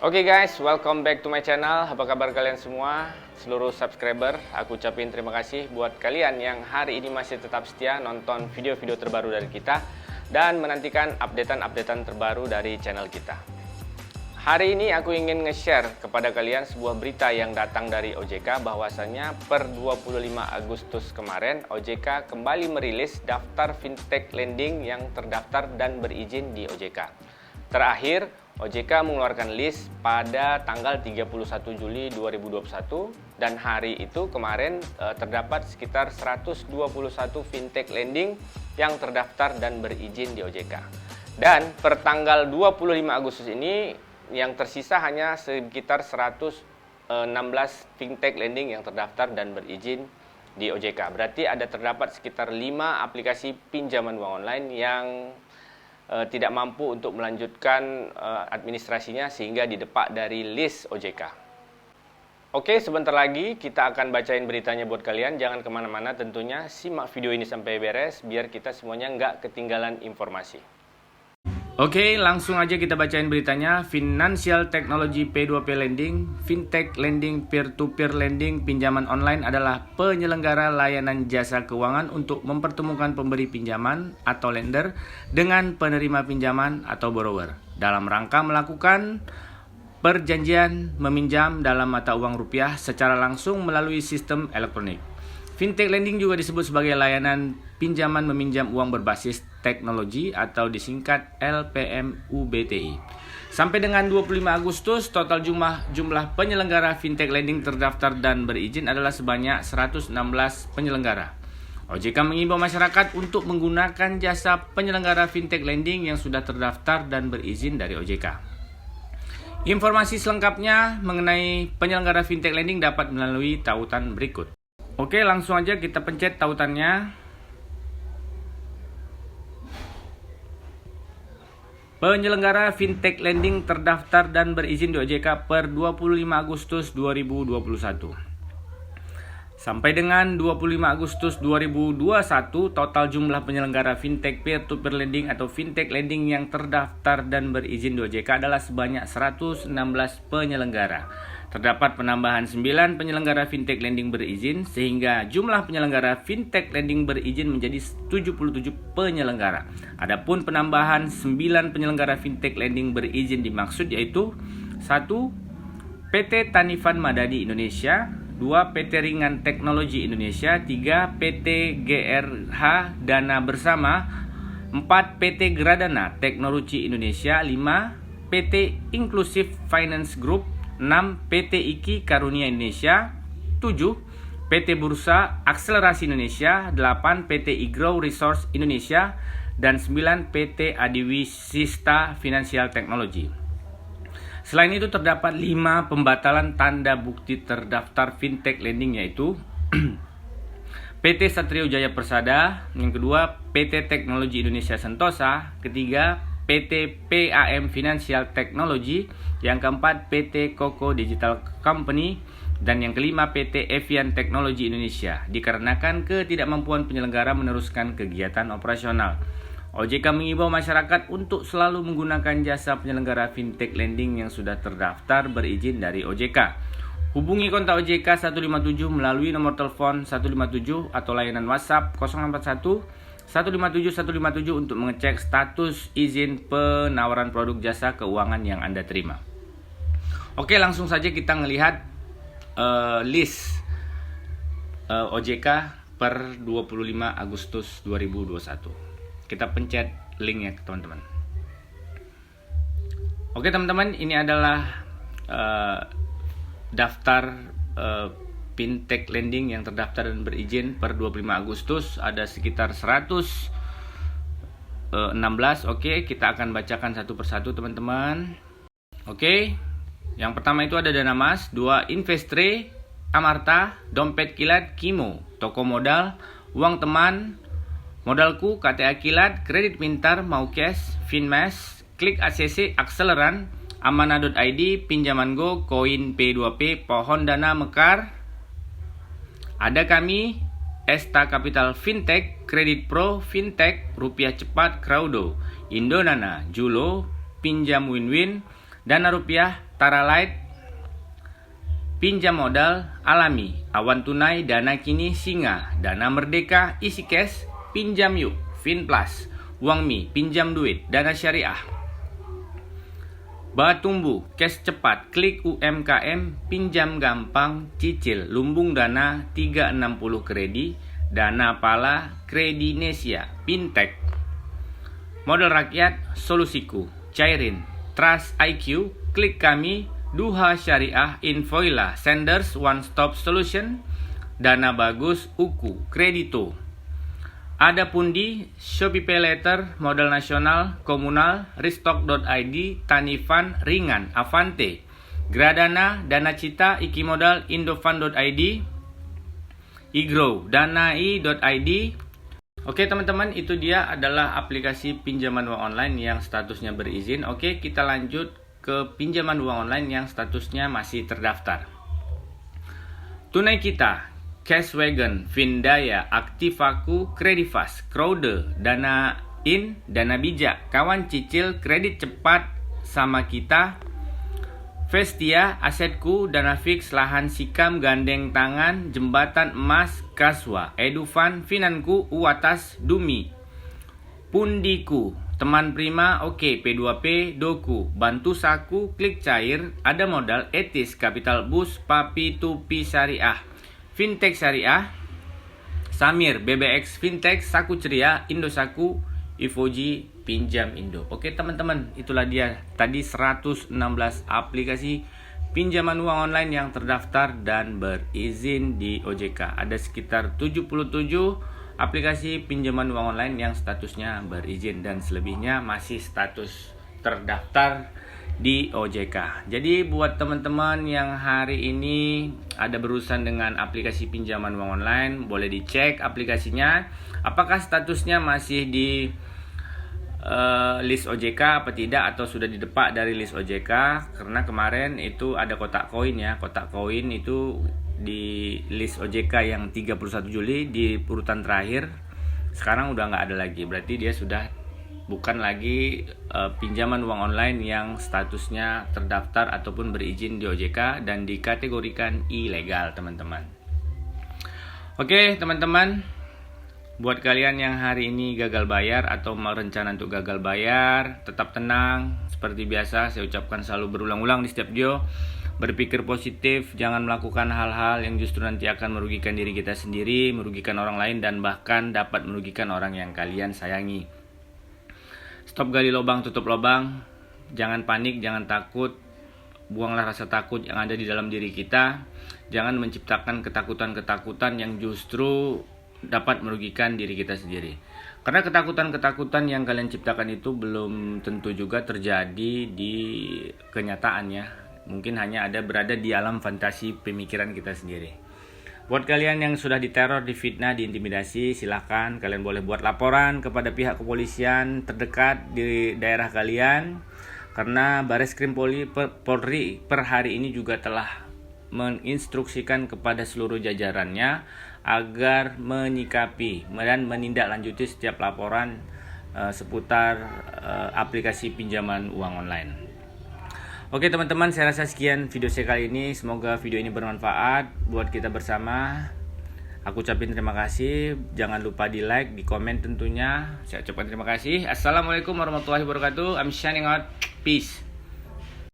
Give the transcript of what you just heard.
Oke guys, welcome back to my channel. Apa kabar kalian semua? Seluruh subscriber, aku ucapin terima kasih buat kalian yang hari ini masih tetap setia nonton video-video terbaru dari kita dan menantikan updatean terbaru dari channel kita. Hari ini aku ingin nge-share kepada kalian sebuah berita yang datang dari OJK bahwasannya per 25 Agustus kemarin OJK kembali merilis daftar fintech lending yang terdaftar dan berizin di OJK. Terakhir, OJK mengeluarkan list pada tanggal 31 Juli 2021 dan hari itu kemarin terdapat sekitar 121 fintech lending yang terdaftar dan berizin di OJK. Dan per tanggal 25 Agustus ini yang tersisa hanya sekitar 116 fintech lending yang terdaftar dan berizin di OJK. Berarti ada terdapat sekitar 5 aplikasi pinjaman uang online yang tidak mampu untuk melanjutkan administrasinya sehingga didepak dari list OJK. Oke, sebentar lagi kita akan bacain beritanya buat kalian. Jangan kemana-mana tentunya, simak video ini sampai beres biar kita semuanya nggak ketinggalan informasi. Oke, langsung aja kita bacain beritanya. Financial Technology P2P Lending, Fintech Lending Peer-to-Peer Lending pinjaman online adalah penyelenggara layanan jasa keuangan untuk mempertemukan pemberi pinjaman atau lender dengan penerima pinjaman atau borrower dalam rangka melakukan perjanjian meminjam dalam mata uang rupiah secara langsung melalui sistem elektronik. Fintech lending juga disebut sebagai layanan pinjaman meminjam uang berbasis teknologi atau disingkat LPMUBTI. Sampai dengan 25 Agustus, total jumlah penyelenggara fintech lending terdaftar dan berizin adalah sebanyak 116 penyelenggara. OJK mengimbau masyarakat untuk menggunakan jasa penyelenggara fintech lending yang sudah terdaftar dan berizin dari OJK. Informasi selengkapnya mengenai penyelenggara fintech lending dapat melalui tautan berikut. Oke, langsung aja kita pencet tautannya. Penyelenggara fintech lending terdaftar dan berizin di OJK per 25 Agustus 2021. Sampai dengan 25 Agustus 2021, total jumlah penyelenggara fintech peer-to-peer lending atau fintech lending yang terdaftar dan berizin di OJK adalah sebanyak 116 penyelenggara. Terdapat penambahan 9 penyelenggara fintech lending berizin sehingga jumlah penyelenggara fintech lending berizin menjadi 77 penyelenggara. Adapun penambahan 9 penyelenggara fintech lending berizin dimaksud yaitu 1. PT Tanifan Madani Indonesia, 2. PT Ringan Teknologi Indonesia, 3. PT GRH Dana Bersama, 4. PT Gradana Teknologi Indonesia, 5. PT Inclusive Finance Group, 6. PT IKI Karunia Indonesia, 7. PT Bursa Akselerasi Indonesia, 8. PT Igrow Resource Indonesia, dan 9. PT Adiwisista Financial Technology. Selain itu terdapat 5 pembatalan tanda bukti terdaftar fintech lending yaitu PT Satrio Jaya Persada, yang kedua PT Teknologi Indonesia Sentosa, ketiga PT PAM Financial Technology, yang keempat PT Koko Digital Company, dan yang kelima PT Evian Teknologi Indonesia, dikarenakan ketidakmampuan penyelenggara meneruskan kegiatan operasional. OJK mengimbau masyarakat untuk selalu menggunakan jasa penyelenggara fintech lending yang sudah terdaftar berizin dari OJK. Hubungi kontak OJK 157 melalui nomor telepon 157 atau layanan WhatsApp 061 157 157 untuk mengecek status izin penawaran produk jasa keuangan yang Anda terima. Oke, langsung saja kita melihat list OJK per 25 Agustus 2021. Kita pencet linknya teman-teman. Oke teman-teman, ini adalah daftar fintech lending yang terdaftar dan berizin per 25 Agustus. Ada sekitar 116. Oke, kita akan bacakan satu persatu teman-teman. Oke, yang pertama itu ada Dana Mas, 2 Investre, Amarta, Dompet Kilat, Kimo, Toko Modal, Uang Teman, Modalku, KTA Kilat, Kredit Pintar, Maukes, Finmas, Klik ACC, Akseleran, Amana.id, Pinjaman Go, Koin P2P, Pohon Dana Mekar. Ada kami, Esta Capital Fintech, Kredit Pro, Fintech, Rupiah Cepat, Crowdo, Indonana, Julo, Pinjam Win-Win, Dana Rupiah, Tara Light, Pinjam Modal, Alami, Awan Tunai, Dana Kini, Singa, Dana Merdeka, Isi Cash, Pinjam Yuk, Finplus, Uangmi, Pinjam Duit, Dana Syariah, Batumbu, Cash Cepat, Klik UMKM, Pinjam Gampang, Cicil, Lumbung Dana 360 Kredi, Dana Pala, Kredinesia, Fintech, Modal Rakyat, Solusiku, Cairin, Trust IQ, Klik Kami, Duha Syariah, Infoila, Senders, One Stop Solution, Dana Bagus, Uku, Kredito, Ada Pundi, Shopee Paylater, Modal Nasional, Komunal, Restock.id, Tanifan, Ringan, Avante, Gradana, Dana Cita, Iki Modal, Indofund.id, iGrow, Danai.id. Oke teman-teman, itu dia adalah aplikasi pinjaman uang online yang statusnya berizin. Oke, kita lanjut ke pinjaman uang online yang statusnya masih terdaftar. Tunai Kita, Cashwagon, Vindaya, Aktivaku, Kredivas, Crowder, Dana In, Dana Bijak, Kawan Cicil, Kredit Cepat Sama Kita, Vestia, Asetku, Dana Fix, Lahan Sikam, Gandeng Tangan, Jembatan Emas, Kaswa, Edufan, Finanku, Uatas, Dumi, Pundiku, Teman Prima, Oke, P2P, Doku, Bantu Saku, Klik Cair, Ada Modal, Etis, Capital Bus, Papi Tupi Syariah, Fintech Syariah, Samir, BBX Fintech, Saku Ceria, Indosaku, Ivoji, Pinjam Indo. Oke teman-teman, itulah dia tadi 116 aplikasi pinjaman uang online yang terdaftar dan berizin di OJK. Ada sekitar 77 aplikasi pinjaman uang online yang statusnya berizin dan selebihnya masih status terdaftar di OJK. Jadi buat teman-teman yang hari ini ada berurusan dengan aplikasi pinjaman uang online, boleh dicek aplikasinya apakah statusnya masih di list OJK apa tidak, atau sudah didepak dari list OJK. Karena kemarin itu ada kotak koin ya, kotak koin itu di list OJK yang 31 Juli di urutan terakhir, sekarang udah nggak ada lagi, berarti dia sudah bukan lagi pinjaman uang online yang statusnya terdaftar ataupun berizin di OJK dan dikategorikan ilegal teman-teman. Oke teman-teman, buat kalian yang hari ini gagal bayar atau merencana untuk gagal bayar, tetap tenang. Seperti biasa saya ucapkan selalu berulang-ulang di setiap video, berpikir positif, jangan melakukan hal-hal yang justru nanti akan merugikan diri kita sendiri, merugikan orang lain, dan bahkan dapat merugikan orang yang kalian sayangi. Stop gali lubang, tutup lubang. Jangan panik, jangan takut. Buanglah rasa takut yang ada di dalam diri kita. Jangan menciptakan ketakutan-ketakutan yang justru dapat merugikan diri kita sendiri. Karena ketakutan-ketakutan yang kalian ciptakan itu belum tentu juga terjadi di kenyataannya. Mungkin hanya berada di alam fantasi pemikiran kita sendiri. Buat kalian yang sudah diteror, difitnah, diintimidasi, silahkan kalian boleh buat laporan kepada pihak kepolisian terdekat di daerah kalian. Karena Bareskrim Polri per hari ini juga telah menginstruksikan kepada seluruh jajarannya agar menyikapi dan menindaklanjuti setiap laporan seputar aplikasi pinjaman uang online. Oke teman-teman, saya rasa sekian video saya kali ini. Semoga video ini bermanfaat buat kita bersama. Aku ucapin terima kasih. Jangan lupa di like, di komen tentunya. Saya ucapkan terima kasih. Assalamualaikum warahmatullahi wabarakatuh. I'm shining out. Peace.